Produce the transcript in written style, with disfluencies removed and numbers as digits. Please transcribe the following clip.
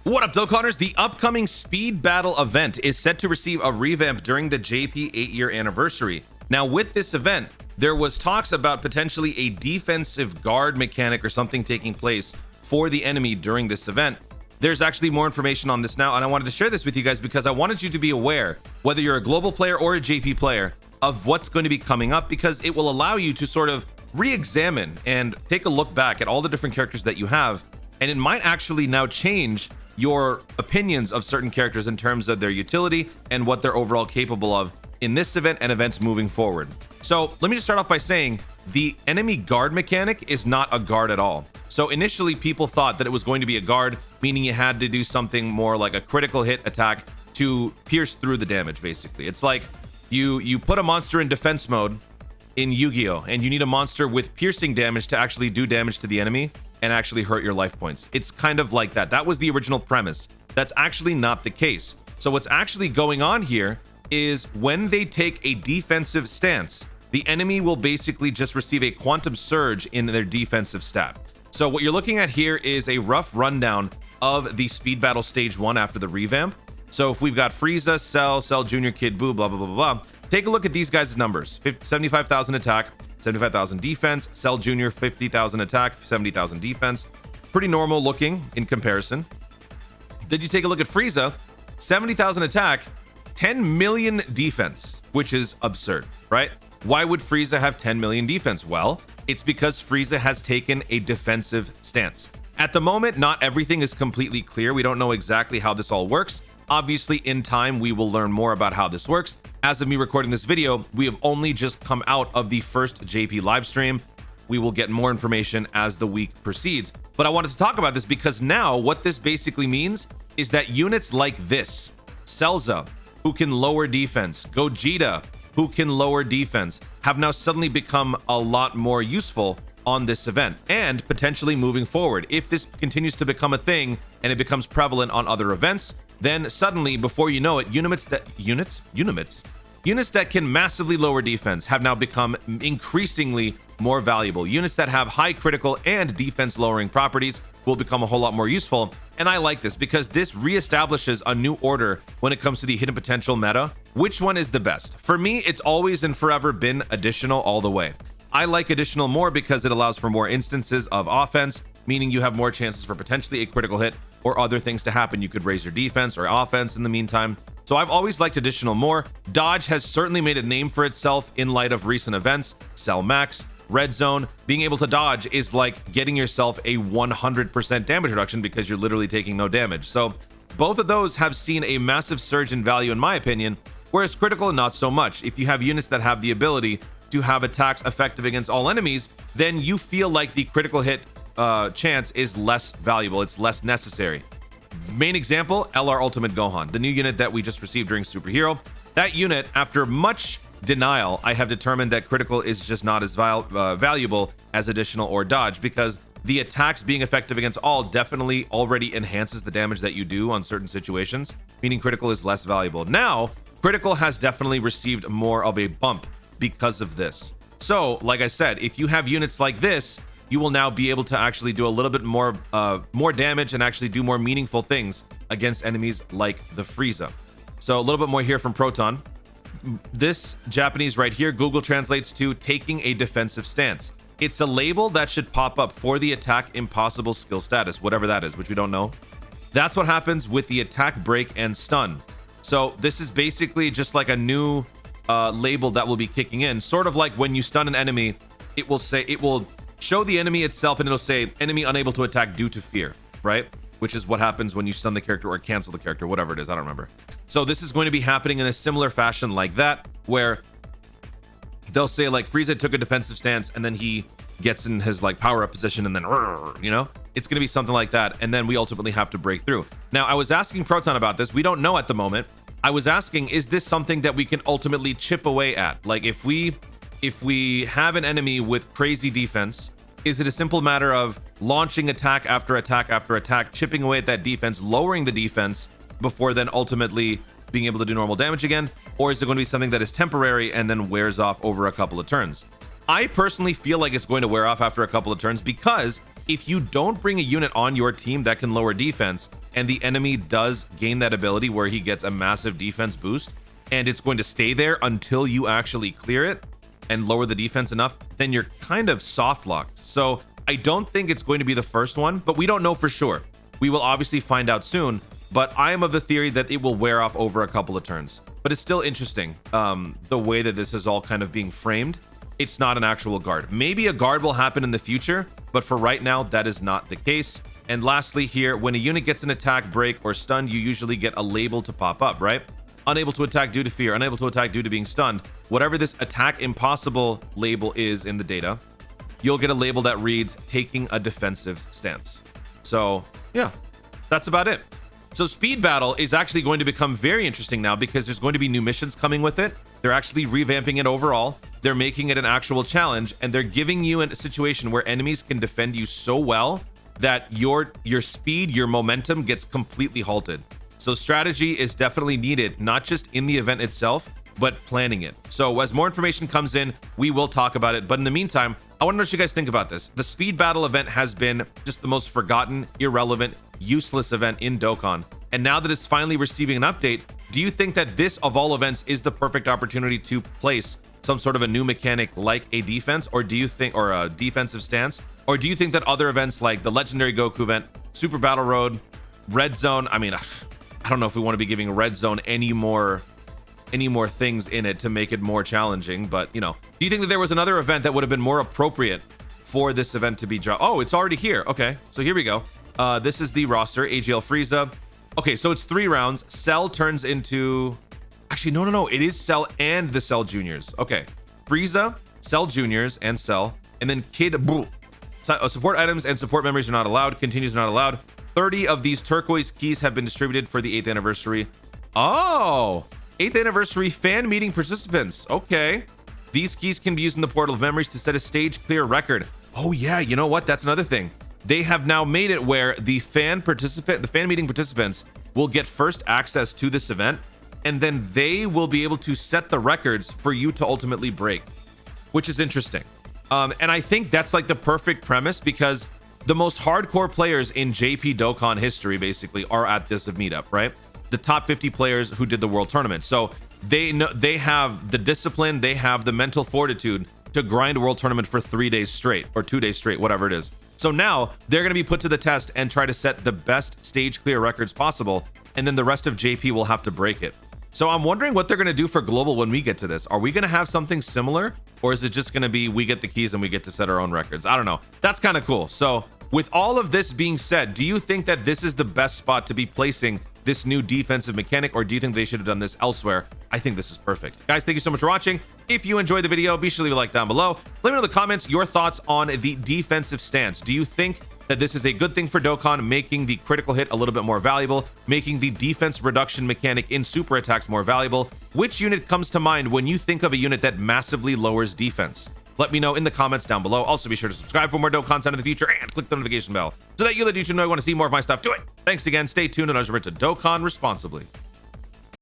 What up, Dokkaners? The upcoming Speed Battle event is set to receive a revamp during the JP 8-year anniversary. Now, with this event, there was talks about potentially a defensive guard mechanic or something taking place for the enemy during this event. There's actually more information on this now, and I wanted to share this with you guys because I wanted you to be aware, whether you're a global player or a JP player, of what's going to be coming up, because it will allow you to sort of re-examine and take a look back at all the different characters that you have, and it might actually now change your opinions of certain characters in terms of their utility and what they're overall capable of in this event and events moving forward. So let me just start off by saying the enemy guard mechanic is not a guard at all. So initially people thought that it was going to be a guard, meaning you had to do something more like a critical hit attack to pierce through the damage. Basically, it's like you put a monster in defense mode in Yu-Gi-Oh, and you need a monster with piercing damage to actually do damage to the enemy and actually hurt your life points. It's kind of like that. That was the original premise. That's actually not the case. So what's actually going on here is when they take a defensive stance, the enemy will basically just receive a quantum surge in their defensive stat. So what you're looking at here is a rough rundown of the Speed Battle Stage 1 after the revamp. So if we've got Frieza, Cell Junior, Kid Buu, blah, blah, blah, blah, blah. Take a look at these guys' numbers. 75,000 attack, 75,000 defense. Cell Junior, 50,000 attack, 70,000 defense. Pretty normal looking in comparison. Then you take a look at Frieza, 70,000 attack, 10 million defense, which is absurd, right? Why would Frieza have 10 million defense? Well, it's because Frieza has taken a defensive stance. At the moment, not everything is completely clear. We don't know exactly how this all works. Obviously, in time, we will learn more about how this works. As of me recording this video, we have only just come out of the first JP live stream. We will get more information as the week proceeds. But I wanted to talk about this because now what this basically means is that units like this, Celza, who can lower defense, Gogeta, who can lower defense, have now suddenly become a lot more useful on this event and potentially moving forward. If this continues to become a thing and it becomes prevalent on other events, then suddenly, before you know it, units that can massively lower defense have now become increasingly more valuable. Units that have high critical and defense lowering properties will become a whole lot more useful. And I like this because this reestablishes a new order when it comes to the hidden potential meta. Which one is the best? For me, it's always and forever been additional all the way. I like additional more because it allows for more instances of offense, meaning you have more chances for potentially a critical hit or other things to happen. You could raise your defense or offense in the meantime. So I've always liked additional more. Dodge has certainly made a name for itself in light of recent events. Cell Max, Red Zone, being able to dodge is like getting yourself a 100% damage reduction because you're literally taking no damage. So both of those have seen a massive surge in value in my opinion, whereas critical not so much. If you have units that have the ability to have attacks effective against all enemies, then you feel like the critical hit chance is less valuable. It's less necessary. Main example, LR Ultimate Gohan, the new unit that we just received during Superhero. That unit, after much denial, I have determined that critical is just not as valuable as additional or dodge, because the attacks being effective against all definitely already enhances the damage that you do on certain situations, meaning critical is less valuable. Now, critical has definitely received more of a bump because of this. So, like I said, if you have units like this, you will now be able to actually do a little bit more damage and actually do more meaningful things against enemies like the Frieza. So a little bit more here from Proton. This Japanese right here, Google translates to taking a defensive stance. It's a label that should pop up for the attack impossible skill status, whatever that is, which we don't know. That's what happens with the attack, break, and stun. So this is basically just like a new label that will be kicking in, sort of like when you stun an enemy, it will show the enemy itself and it'll say enemy unable to attack due to fear, right? Which is what happens when you stun the character or cancel the character, whatever it is, I don't remember. So this is going to be happening in a similar fashion like that, where they'll say like Frieza took a defensive stance and then he gets in his like power up position and then, you know, it's going to be something like that. And then we ultimately have to break through. Now, I was asking Proton about this. We don't know at the moment. I was asking, is this something that we can ultimately chip away at? Like if we have an enemy with crazy defense, is it a simple matter of launching attack after attack after attack, chipping away at that defense, lowering the defense before then ultimately being able to do normal damage again? Or is it going to be something that is temporary and then wears off over a couple of turns? I personally feel like it's going to wear off after a couple of turns because if you don't bring a unit on your team that can lower defense, and the enemy does gain that ability where he gets a massive defense boost, and it's going to stay there until you actually clear it and lower the defense enough, then you're kind of soft locked. So I don't think it's going to be the first one, but we don't know for sure. We will obviously find out soon, but I am of the theory that it will wear off over a couple of turns. But it's still interesting, the way that this is all kind of being framed. It's not an actual guard. Maybe a guard will happen in the future, but for right now, that is not the case. And lastly here, when a unit gets an attack, break, or stun, you usually get a label to pop up, right? Unable to attack due to fear, unable to attack due to being stunned. Whatever this attack impossible label is in the data, you'll get a label that reads taking a defensive stance. So yeah, that's about it. So speed battle is actually going to become very interesting now because there's going to be new missions coming with it. They're actually revamping it overall. They're making it an actual challenge, and they're giving you a situation where enemies can defend you so well that your speed, your momentum gets completely halted. So strategy is definitely needed, not just in the event itself, but planning it. So as more information comes in, we will talk about it. But in the meantime, I want to know what you guys think about this. The speed battle event has been just the most forgotten, irrelevant, useless event in Dokkan. And now that it's finally receiving an update, do you think that this of all events is the perfect opportunity to place some sort of a new mechanic like a defense, or do you think, or a defensive stance? Or do you think that other events like the Legendary Goku event, Super Battle Road, Red Zone, I mean, I don't know if we want to be giving Red Zone any more things in it to make it more challenging, but you know, do you think that there was another event that would have been more appropriate for this event to be dropped? Oh, it's already here. Okay, so here we go. This is the roster. AGL Frieza. Okay, so it's 3 rounds. Cell turns into, actually no, it is Cell and the Cell Juniors. Okay, Frieza, Cell Juniors, and Cell, and then Kid Buu. Support items and support memories are not allowed. Continues are not allowed. 30 of these turquoise keys have been distributed for the 8th anniversary. Oh, 8th anniversary fan meeting participants. Okay, these keys can be used in the portal of memories to set a stage clear record. Oh yeah, you know what? That's another thing. They have now made it where the fan meeting participants will get first access to this event, and then they will be able to set the records for you to ultimately break, which is interesting. And I think that's like the perfect premise, because the most hardcore players in JP Dokkan history basically are at this meetup, right? The top 50 players who did the world tournament. So they know, they have the discipline, they have the mental fortitude to grind a world tournament for 3 days straight, or 2 days straight, whatever it is. So now they're going to be put to the test and try to set the best stage clear records possible, and then the rest of JP will have to break it. So I'm wondering what they're going to do for global when we get to this. Are we going to have something similar, or is it just going to be we get the keys and we get to set our own records? I don't know. That's kind of cool. So with all of this being said, do you think that this is the best spot to be placing this new defensive mechanic, or do you think they should have done this elsewhere? I think this is perfect. Guys, thank you so much for watching. If you enjoyed the video, be sure to leave a like down below. Let me know in the comments your thoughts on the defensive stance. Do you think that this is a good thing for Dokkan, making the critical hit a little bit more valuable, making the defense reduction mechanic in super attacks more valuable? Which unit comes to mind when you think of a unit that massively lowers defense? Let me know in the comments down below. Also, be sure to subscribe for more Dokkan content in the future, and click the notification bell so that you let YouTube know you want to see more of my stuff. Do it. Thanks again. Stay tuned, and remember to Dokkan responsibly.